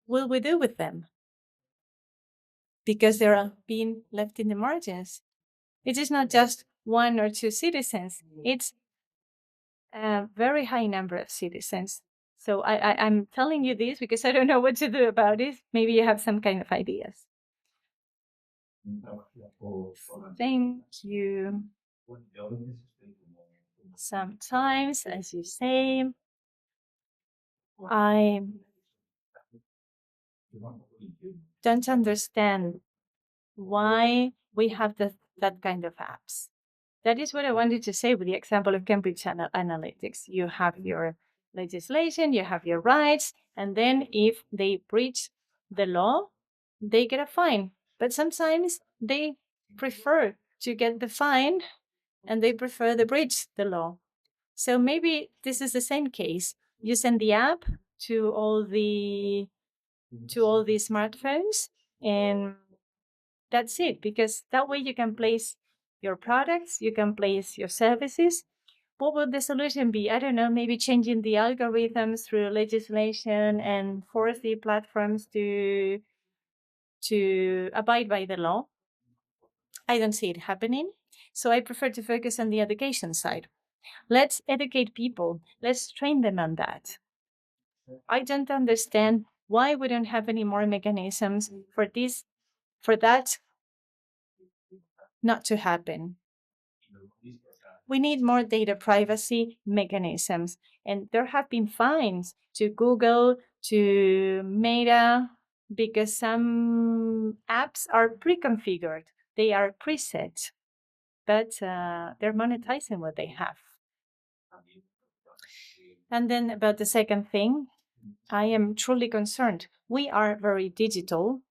C: will we do with them? Because they're being left in the margins. It is not just 1 or 2 citizens, it's a very high number of citizens. So I'm telling you this because I don't know what to do about it. Maybe you have some kind of ideas. Thank you. Sometimes, as you say, I don't understand why we have that kind of apps. That is what I wanted to say with the example of Cambridge Analytics. You have your legislation, you have your rights, and then if they breach the law, they get a fine. But sometimes they prefer to get the fine and they prefer to breach the law. So maybe this is the same case. You send the app to all the smartphones, and that's it, because that way you can place your products, you can place your services. What would the solution be? I don't know, maybe changing the algorithms through legislation and force the platforms to abide by the law. I don't see it happening. So I prefer to focus on the education side. Let's educate people. Let's train them on that. I don't understand why we don't have any more mechanisms for that not to happen. We need more data privacy mechanisms. And there have been fines to Google, to Meta, because some apps are pre-configured. They are preset, but they're monetizing what they have. And then about the second thing, I am truly concerned. We are very digital,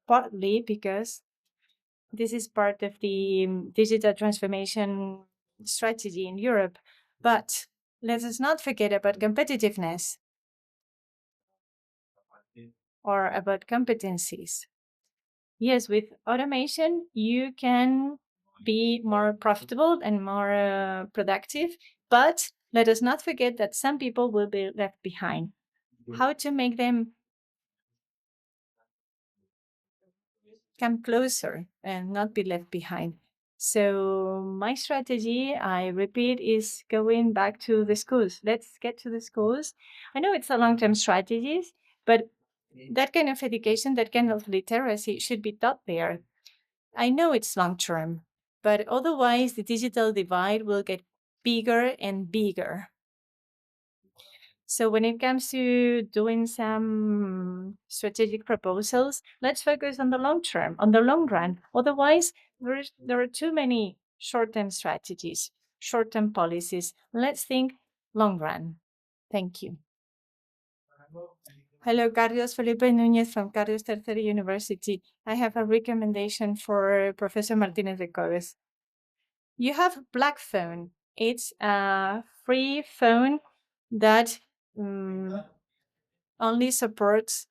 C: partly because this is part of the digital transformation strategy in Europe. But let us not forget about competitiveness or about competencies. Yes, with automation, you can be more profitable and more productive, but let us not forget that some people will be left behind. How to make them come closer and not be left behind? So my strategy, I repeat, is going back to the schools. Let's get to the schools. I know it's a long-term strategy, but that kind of education, that kind of literacy should be taught there. I know it's long-term, but otherwise the digital divide will get bigger and bigger. So when it comes to doing some strategic proposals, let's focus on the long term, on the long run. Otherwise, there are too many short-term strategies, short-term policies. Let's think long run. Thank you. Hello, Carlos Felipe Núñez from Carlos III University. I have a recommendation for Professor Martinez de Coves. You have Black Phone. It's a free phone that only supports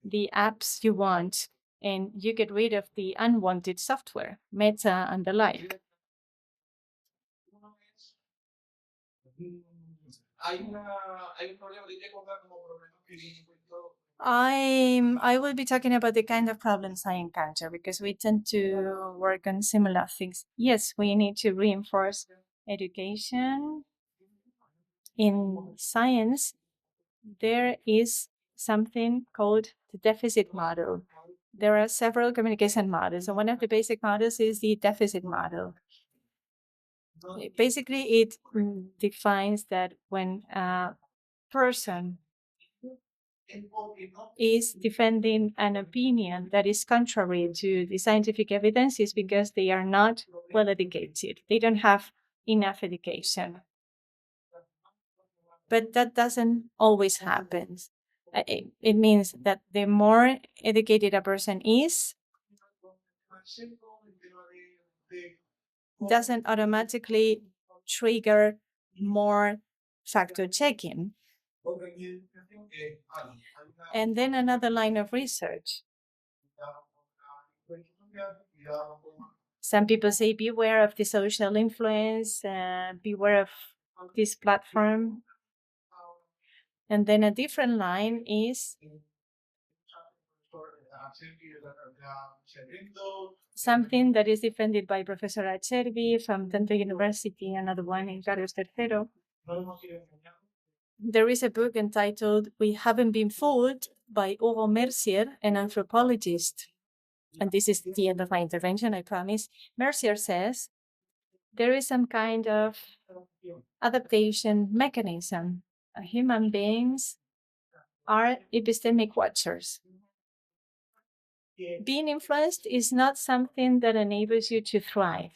C: the apps you want, and you get rid of the unwanted software, Meta and the like. I will be talking about the kind of problems I encounter because we tend to work on similar things. Yes, we need to reinforce education. In science, there is something called the deficit model. There are several communication models, and one of the basic models is the deficit model. Basically, it defines that when a person is defending an opinion that is contrary to the scientific evidence, is because they are not well educated. They don't have enough education. But that doesn't always happen. It means that the more educated a person is, doesn't automatically trigger more factor checking. And then another line of research. Some people say, beware of the social influence, beware of this platform. And then a different line is something that is defended by Professor Acerbi from Tento University, another one in Carlos III. There is a book entitled We Haven't Been Fooled by Hugo Mercier, an anthropologist. And this is the end of my intervention, I promise. Mercier says there is some kind of adaptation mechanism. Human beings are epistemic watchers. Being influenced is not something that enables you to thrive.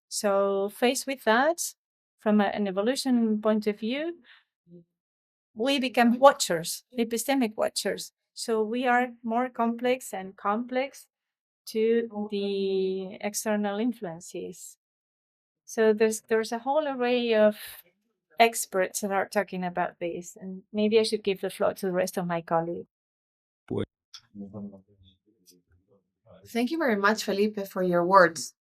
C: So faced with that, from an evolution point of view, we become watchers, epistemic watchers. So we are more complex and complex to the external influences. So there's a whole array of experts that are talking about this, and maybe I should give the floor to the rest of my colleagues.
A: Thank you very much, Felipe, for your words.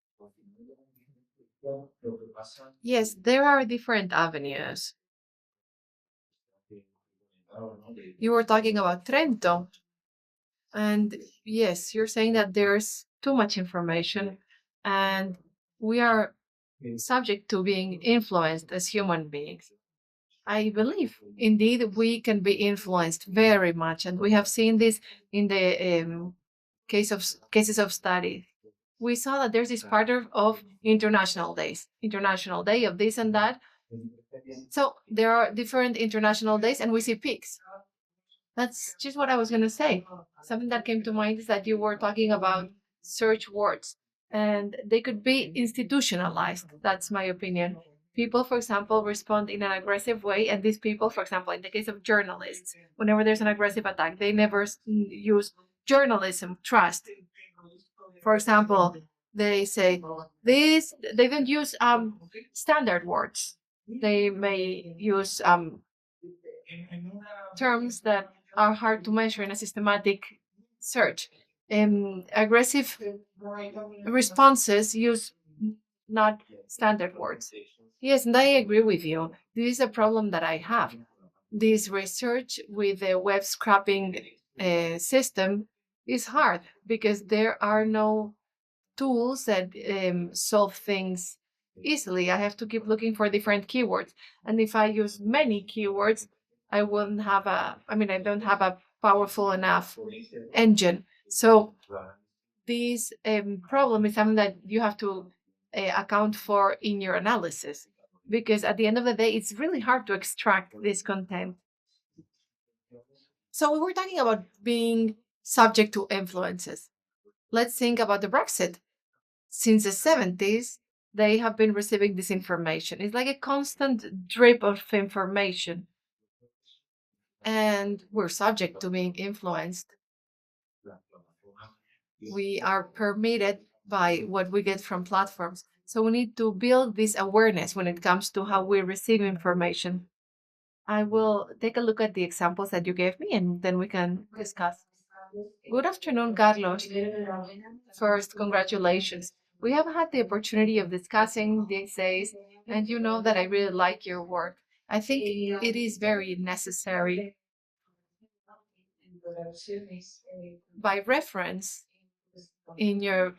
A: Yes, there are different avenues. You were talking about Trento. And yes, you're saying that there's too much information and we are subject to being influenced as human beings. I believe indeed we can be influenced very much, and we have seen this in the cases of study. We saw that there's this part of international days, international day of this and that. So there are different international days, and we see peaks. That's just what I was going to say. Something that came to mind is that you were talking about search words, and they could be institutionalized. That's my opinion. People, for example, respond in an aggressive way, and these people, for example, in the case of journalists, whenever there's an aggressive attack, they never use journalism trust. For example, they say this. They don't use standard words. They may use terms that are hard to measure in a systematic search. Aggressive responses use not standard words. Yes, and I agree with you. This is a problem that I have. This research with the web scraping system is hard because there are no tools that solve things easily. I have to keep looking for different keywords. And if I use many keywords, I wouldn't have I don't have a powerful enough engine. So this problem is something that you have to account for in your analysis, because at the end of the day, it's really hard to extract this content. So we were talking about being subject to influences. Let's think about the Brexit. Since the 70s, they have been receiving this information. It's like a constant drip of information. And we're subject to being influenced. We are permitted by what we get from platforms. So we need to build this awareness when it comes to how we receive information. I will take a look at the examples that you gave me and then we can discuss. Good afternoon, Carlos. First, congratulations. We have had the opportunity of discussing the essays, and you know that I really like your work. I think it is very necessary. By reference, in your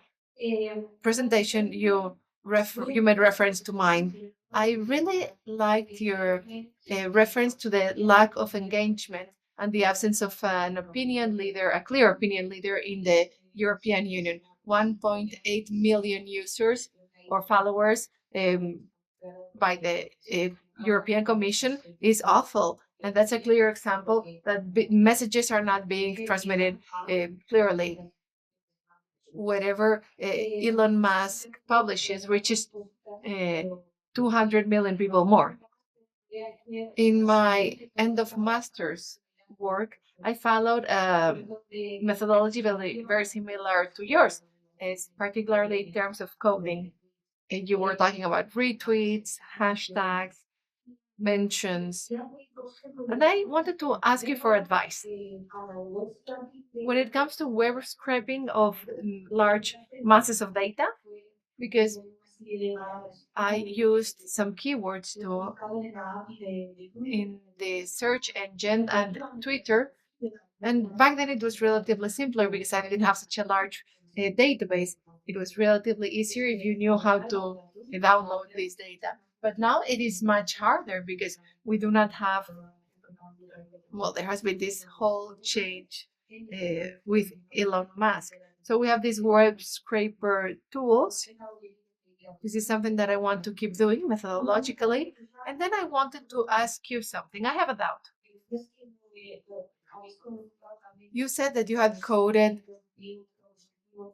A: presentation, you made reference to mine. I really liked your reference to the lack of engagement and the absence of an opinion leader, a clear opinion leader in the European Union. 1.8 million users or followers by the European Commission is awful. And that's a clear example that messages are not being transmitted clearly. Whatever Elon Musk publishes reaches 200 million people more. In my end of master's work, I followed a methodology very similar to yours, particularly in terms of coding. And you were talking about retweets, hashtags, mentions. And I wanted to ask you for advice. When it comes to web scraping of large masses of data, because I used some keywords to in the search engine and Twitter. And back then it was relatively simpler because I didn't have such a large database. It was relatively easier if you knew how to download this data. But now it is much harder because we do not have, well, there has been this whole change with Elon Musk. So we have these web scraper tools. This is something that I want to keep doing methodologically. And then I wanted to ask you something. I have a doubt. You said that you had coded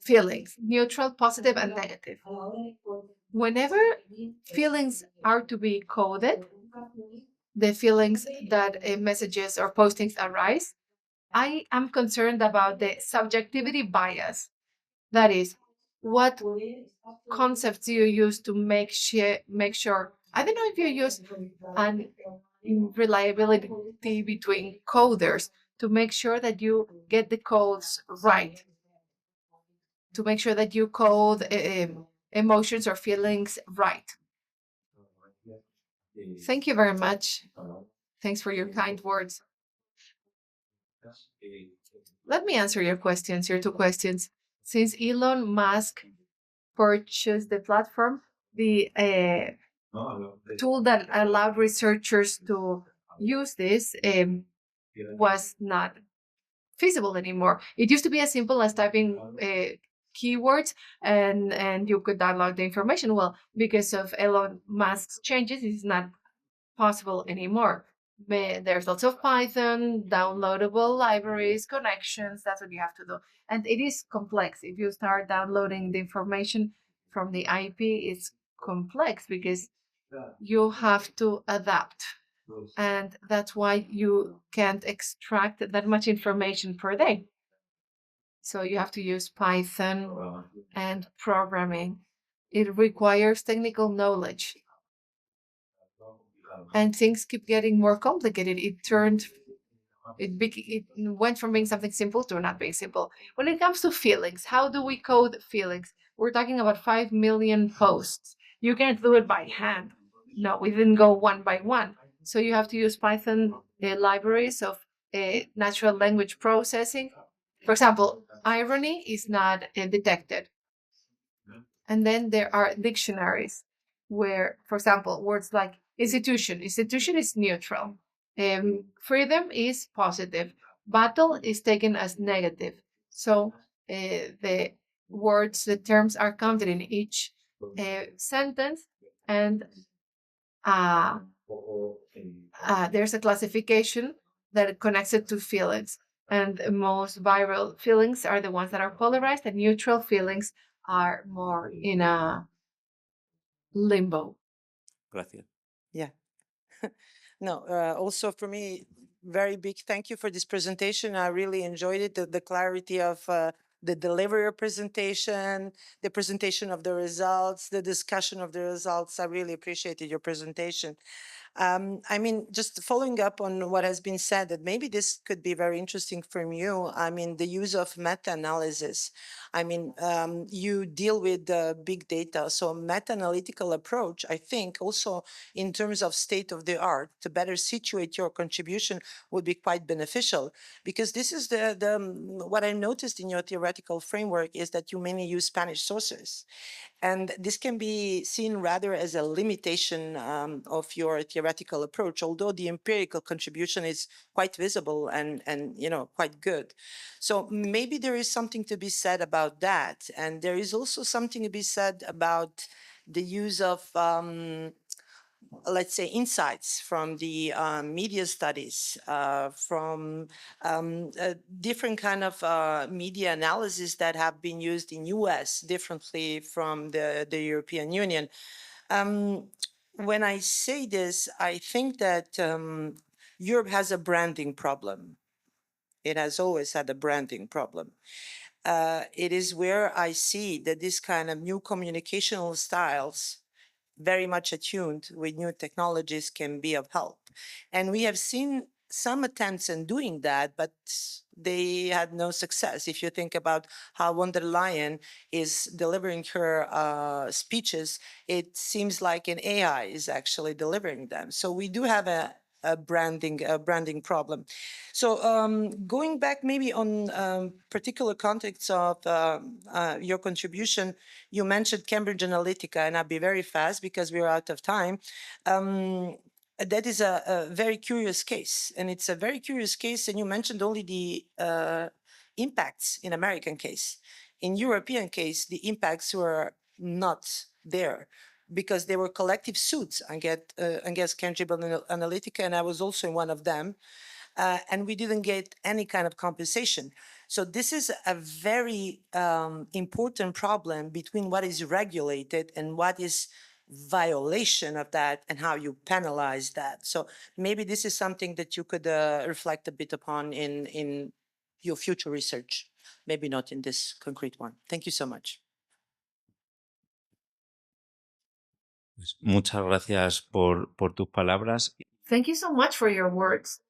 A: feelings, neutral, positive, and negative. Whenever feelings are to be coded, the feelings that messages or postings arise, I am concerned about the subjectivity bias. That is, what concepts do you use to make sure? I don't know if you use an reliability between coders to make sure that you get the codes right, to make sure that you code emotions or feelings right. Thank you very much. Thanks for your kind words. Let me answer your two questions. Since Elon Musk purchased the platform, the tool that allowed researchers to use this was not feasible anymore. It used to be as simple as typing keywords and you could download the information. Well, because of Elon Musk's changes, it's not possible anymore. There's lots of Python, downloadable libraries, connections. That's what you have to do. And it is complex. If you start downloading the information from the IP, it's complex because you have to adapt. And that's why you can't extract that much information per day. So you have to use Python and programming. It requires technical knowledge. And things keep getting more complicated. It went from being something simple to not being simple. When it comes to feelings, how do we code feelings? We're talking about 5 million posts. You can't do it by hand. No, we didn't go one by one. So you have to use Python libraries of natural language processing. For example, irony is not detected. And then there are dictionaries where, for example, words like institution is neutral. Freedom is positive. Battle is taken as negative. So the terms are counted in each sentence, and there's a classification that connects it to feelings. And most viral feelings are the ones that are polarized, and neutral feelings are more in a limbo.
F: Gracias.
G: Yeah. No, also for me, very big thank you for this presentation. I really enjoyed it. The clarity of the delivery of presentation, the presentation of the results, the discussion of the results. I really appreciated your presentation. I mean, just following up on what has been said, that maybe this could be very interesting from you. I mean, the use of meta-analysis. I mean, you deal with big data, so meta-analytical approach, I think also in terms of state of the art, to better situate your contribution would be quite beneficial, because this is what I noticed in your theoretical framework is that you mainly use Spanish sources. And this can be seen rather as a limitation of your theoretical approach, although the empirical contribution is quite visible and quite good. So maybe there is something to be said about that. And there is also something to be said about the use of let's say, insights from the media studies, from different kind of media analysis that have been used in US differently from the European Union. When I say this, I think that Europe has a branding problem. It has always had a branding problem. It is where I see that this kind of new communicational styles very much attuned with new technologies can be of help. And we have seen some attempts in doing that, but they had no success. If you think about how von der Leyen is delivering her speeches, it seems like an AI is actually delivering them. So we do have a branding problem. So going back maybe on particular contexts of your contribution, you mentioned Cambridge Analytica, and I'll be very fast because we're out of time. That is a very curious case, and it's a very curious case, and you mentioned only the impacts in American case. In European case, the impacts were not there, because there were collective suits against Cambridge Analytica, and I was also in one of them, and we didn't get any kind of compensation. So this is a very important problem between what is regulated and what is violation of that and how you penalize that. So maybe this is something that you could reflect a bit upon in your future research, maybe not in this concrete one. Thank you so much.
D: Pues muchas gracias por tus palabras.
A: Thank you so much for your words.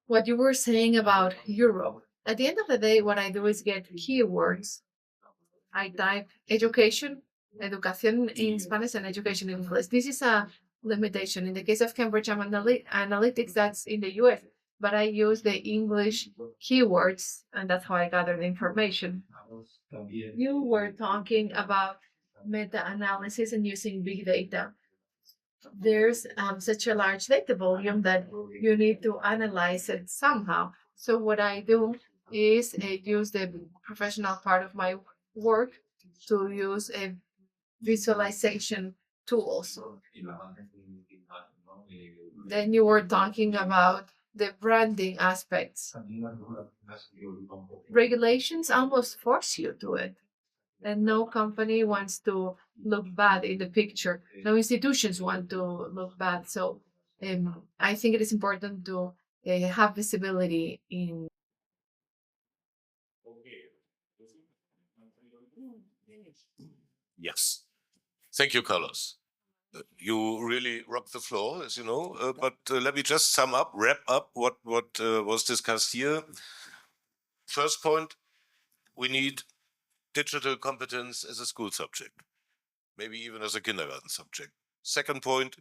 A: What you were saying about Europe. At the end of the day, what I do is get keywords. I type education, educación in Spanish, and education in English. This is a limitation. In the case of Cambridge Analytics, that's in the US, but I use the English keywords, and that's how I gather the information. You were talking about meta-analysis and using big data. There's such a large data volume that you need to analyze it somehow. So what I do is use the professional part of my work to use a visualization tools. Then you were talking about the branding aspects. Regulations almost force you to it. And no company wants to look bad in the picture. No institutions want to look bad. So I think it is important to have visibility in.
B: Yes. Thank you, Carlos. You really rock the floor, as you know. But let me just wrap up what was discussed here. First point, we need digital competence as a school subject, maybe even as a kindergarten subject. Second point,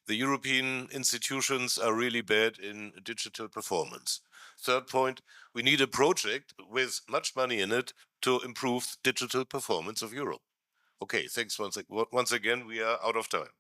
B: the European institutions are really bad in digital performance. Third point, we need a project with much money in it to improve digital performance of Europe. Okay, thanks once again. We are out of time.